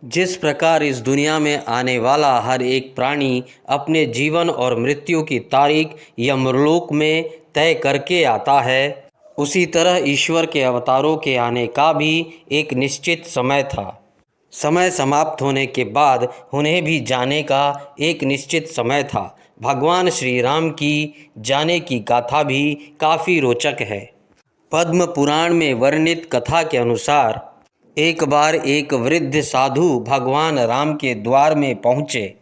जिस प्रकार इस दुनिया में आने वाला हर एक प्राणी अपने जीवन और मृत्यु की तारीख यमलोक में तय करके आता है, उसी तरह ईश्वर के अवतारों के आने का भी एक निश्चित समय था। समय समाप्त होने के बाद उन्हें भी जाने का एक निश्चित समय था। भगवान श्री राम की जाने की गाथा भी काफ़ी रोचक है। पद्म पुराण में वर्णित कथा के अनुसार एक बार एक वृद्ध साधु भगवान राम के द्वार में पहुँचे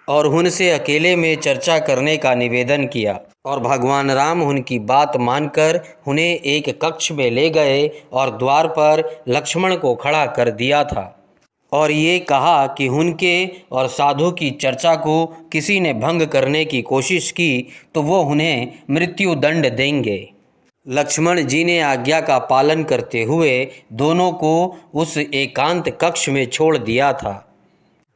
और उनसे अकेले में चर्चा करने का निवेदन किया, और भगवान राम उनकी बात मानकर उन्हें एक कक्ष में ले गए और द्वार पर लक्ष्मण को खड़ा कर दिया था और ये कहा कि उनके और साधु की चर्चा को किसी ने भंग करने की कोशिश की तो वो उन्हें मृत्यु दंड देंगे। लक्ष्मण जी ने आज्ञा का पालन करते हुए दोनों को उस एकांत कक्ष में छोड़ दिया था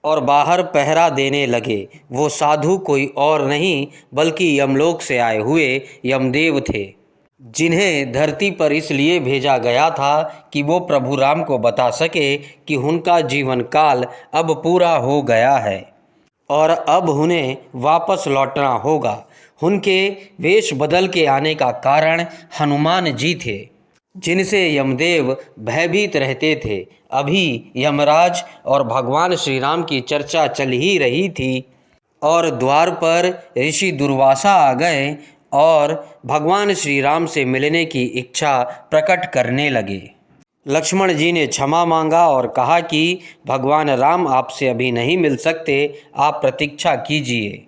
और बाहर पहरा देने लगे। वो साधु कोई और नहीं बल्कि यमलोक से आए हुए यमदेव थे, जिन्हें धरती पर इसलिए भेजा गया था कि वो प्रभु राम को बता सके कि उनका जीवन काल अब पूरा हो गया है और अब उन्हें वापस लौटना होगा। उनके वेश बदल के आने का कारण हनुमान जी थे, जिनसे यमदेव भयभीत रहते थे। अभी यमराज और भगवान श्री राम की चर्चा चल ही रही थी और द्वार पर ऋषि दुर्वासा आ गए और भगवान श्री राम से मिलने की इच्छा प्रकट करने लगे। लक्ष्मण जी ने क्षमा मांगा और कहा कि भगवान राम आपसे अभी नहीं मिल सकते, आप प्रतीक्षा कीजिए।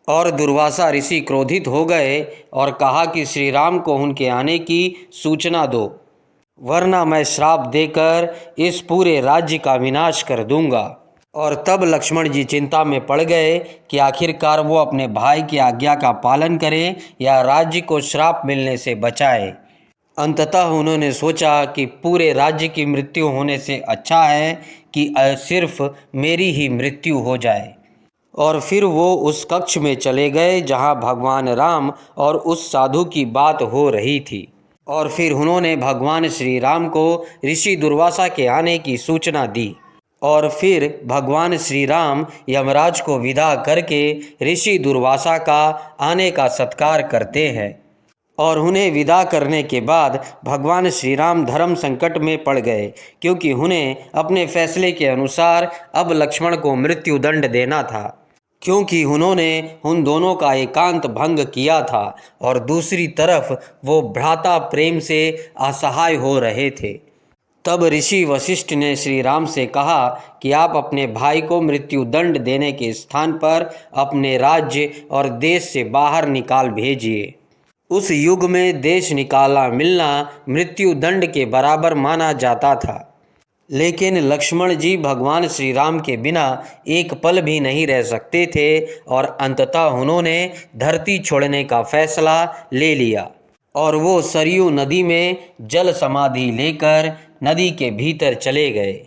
और दुर्वासा ऋषि क्रोधित हो गए और कहा कि श्री राम को उनके आने की सूचना दो, वरना मैं श्राप देकर इस पूरे राज्य का विनाश कर दूंगा। और तब लक्ष्मण जी चिंता में पड़ गए कि आखिरकार वो अपने भाई की आज्ञा का पालन करें या राज्य को श्राप मिलने से बचाए। अंततः उन्होंने सोचा कि पूरे राज्य की मृत्यु होने से अच्छा है कि सिर्फ मेरी ही मृत्यु हो जाए। और फिर वो उस कक्ष में चले गए जहाँ भगवान राम और उस साधु की बात हो रही थी, और फिर उन्होंने भगवान श्री राम को ऋषि दुर्वासा के आने की सूचना दी। और फिर भगवान श्री राम यमराज को विदा करके ऋषि दुर्वासा का आने का सत्कार करते हैं, और उन्हें विदा करने के बाद भगवान श्री राम धर्म संकट में पड़ गए, क्योंकि उन्हें अपने फैसले के अनुसार अब लक्ष्मण को मृत्यु दंड देना था, क्योंकि उन्होंने उन दोनों का एकांत भंग किया था और दूसरी तरफ वो भ्राता प्रेम से असहाय हो रहे थे। तब ऋषि वशिष्ठ ने श्री राम से कहा कि आप अपने भाई को मृत्यु दंड देने के स्थान पर अपने राज्य और देश से बाहर निकाल भेजिए। उस युग में देश निकाला मिलना मृत्यु दंड के बराबर माना जाता था, लेकिन लक्ष्मण जी भगवान श्री राम के बिना एक पल भी नहीं रह सकते थे और अंततः उन्होंने धरती छोड़ने का फैसला ले लिया और वो सरयू नदी में जल समाधि लेकर नदी के भीतर चले गए।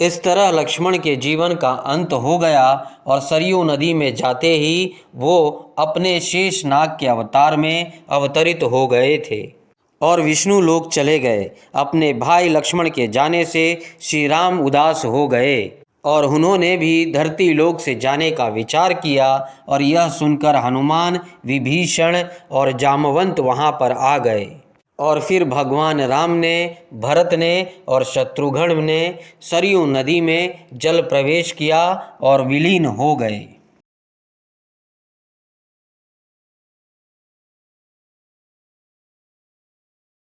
इस तरह लक्ष्मण के जीवन का अंत हो गया और सरयू नदी में जाते ही वो अपने शेष नाग के अवतार में अवतरित हो गए थे और विष्णु लोक चले गए। अपने भाई लक्ष्मण के जाने से श्री राम उदास हो गए और उन्होंने भी धरती लोक से जाने का विचार किया, और यह सुनकर हनुमान, विभीषण और जामवंत वहाँ पर आ गए। और फिर भगवान राम ने, भरत ने और शत्रुघ्न ने सरयू नदी में जल प्रवेश किया और विलीन हो गए।